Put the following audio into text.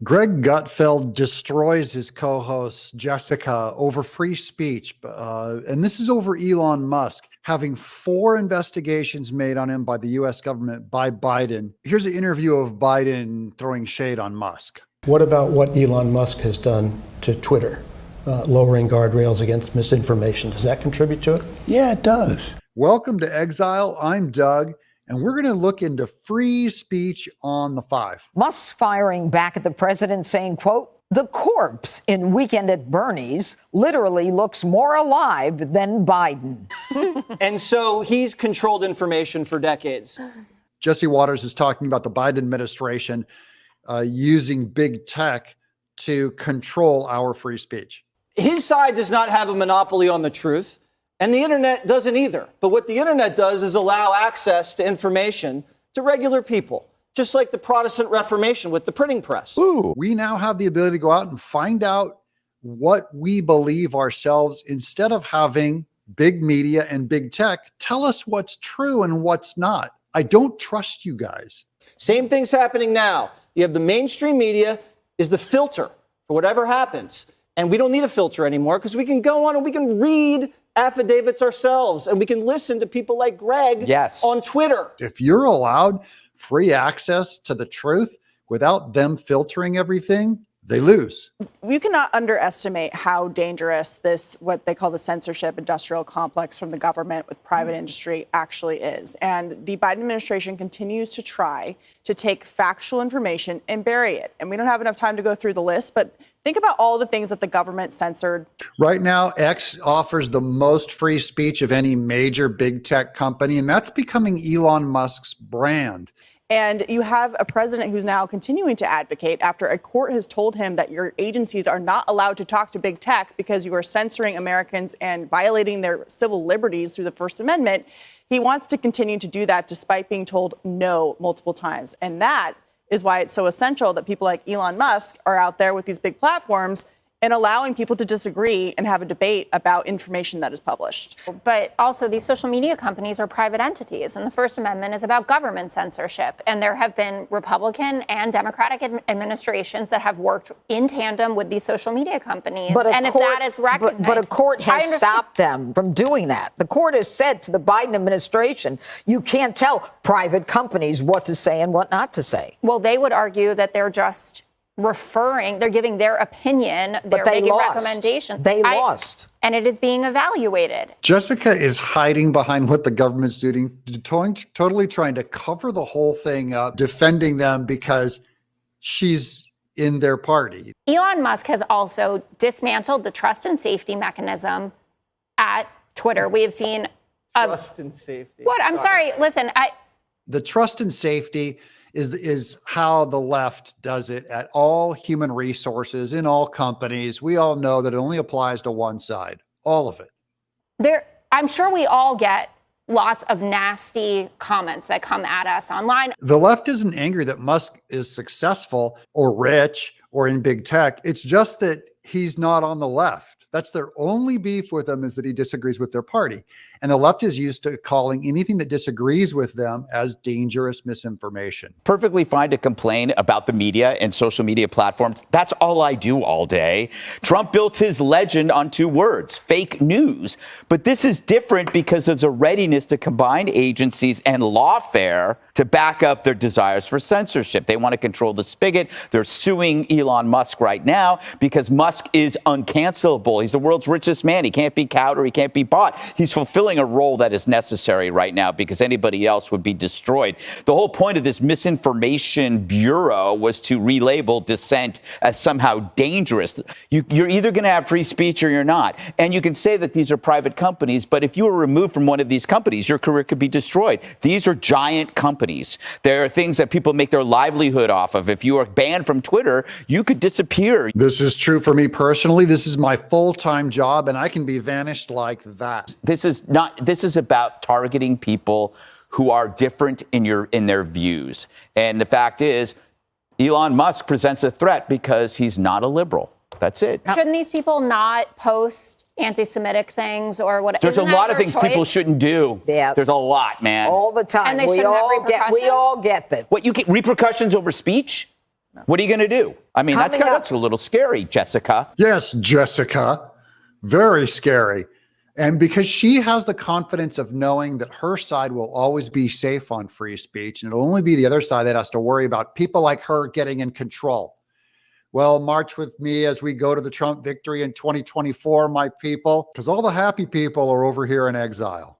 Greg Gutfeld destroys his co-host Jessica over free speech. And this is over Elon Musk having 4 investigations made on him by the U.S. government by Biden. Here's an interview of Biden throwing shade on Musk. What about what Elon Musk has done to Twitter, lowering guardrails against misinformation? Does that contribute to it? Yeah, it does. Welcome to Exile. I'm Doug. And we're going to look into free speech on the 5. Musk's firing back at the president saying, quote, "The corpse in Weekend at Bernie's literally looks more alive than Biden." And so he's controlled information for decades. Jesse Waters is talking about the Biden administration using big tech to control our free speech. His side does not have a monopoly on the truth. And the internet doesn't either. But what the internet does is allow access to information to regular people, just like the Protestant Reformation with the printing press. Ooh. We now have the ability to go out and find out what we believe ourselves instead of having big media and big tech tell us what's true and what's not. I don't trust you guys. Same thing's happening now. You have the mainstream media is the filter for whatever happens. And we don't need a filter anymore because we can go on and we can read affidavits ourselves, and we can listen to people like Greg on Twitter. If you're allowed free access to the truth without them filtering everything, they lose. You cannot underestimate how dangerous this, what they call the censorship industrial complex from the government with private industry actually is. And the Biden administration continues to try to take factual information and bury it. And we don't have enough time to go through the list, but think about all the things that the government censored. Right now, X offers the most free speech of any major big tech company, and that's becoming Elon Musk's brand. And you have a president who's now continuing to advocate after a court has told him that your agencies are not allowed to talk to big tech because you are censoring Americans and violating their civil liberties through the First Amendment. He wants to continue to do that despite being told no multiple times. And that is why it's so essential that people like Elon Musk are out there with these big platforms and allowing people to disagree and have a debate about information that is published. But also, these social media companies are private entities, and the First Amendment is about government censorship. And there have been Republican and Democratic administrations that have worked in tandem with these social media companies. And if that is recognized, but a court has stopped them from doing that. The court has said to the Biden administration, you can't tell private companies what to say and what not to say. Well, they would argue that they're just they're giving their opinion, they're making recommendations. They lost. And it is being evaluated. Jessica is hiding behind what the government's doing, totally trying to cover the whole thing up, defending them because she's in their party. Elon Musk has also dismantled the trust and safety mechanism at Twitter. We have seen trust and safety. What? I'm sorry. Listen, the trust and safety is how the left does it at all human resources in all companies. We all know that it only applies to one side, all of it. I'm sure we all get lots of nasty comments that come at us online. The left isn't angry that Musk is successful or rich or in big tech. It's just that he's not on the left. That's their only beef with him, is that he disagrees with their party. And the left is used to calling anything that disagrees with them as dangerous misinformation. Perfectly fine to complain about the media and social media platforms. That's all I do all day. Trump built his legend on 2 words, fake news. But this is different because there's a readiness to combine agencies and lawfare to back up their desires for censorship. They want to control the spigot. They're suing Elon Musk right now because Musk is uncancelable. He's the world's richest man. He can't be cowed or he can't be bought. He's fulfilling a role that is necessary right now because anybody else would be destroyed. The whole point of this misinformation bureau was to relabel dissent as somehow dangerous. You're either going to have free speech or you're not. And you can say that these are private companies, but if you were removed from one of these companies, your career could be destroyed. These are giant companies. There are things that people make their livelihood off of. If you are banned from Twitter, you could disappear. This is true for me personally. This is my full-time job, and I can be vanished like that. This is about targeting people who are different in their views. And the fact is, Elon Musk presents a threat because he's not a liberal. That's it. Shouldn't these people not post anti-Semitic things or whatever? There's a lot of things people shouldn't do. Yeah. There's a lot, man. All the time. And they we shouldn't have all repercussions? we all get that. What, you get repercussions over speech? What are you going to do? I mean, Coming up- that's a little scary, Jessica. Yes, Jessica. Very scary. And because she has the confidence of knowing that her side will always be safe on free speech, and it'll only be the other side that has to worry about people like her getting in control. Well, march with me as we go to the Trump victory in 2024, my people, because all the happy people are over here in exile.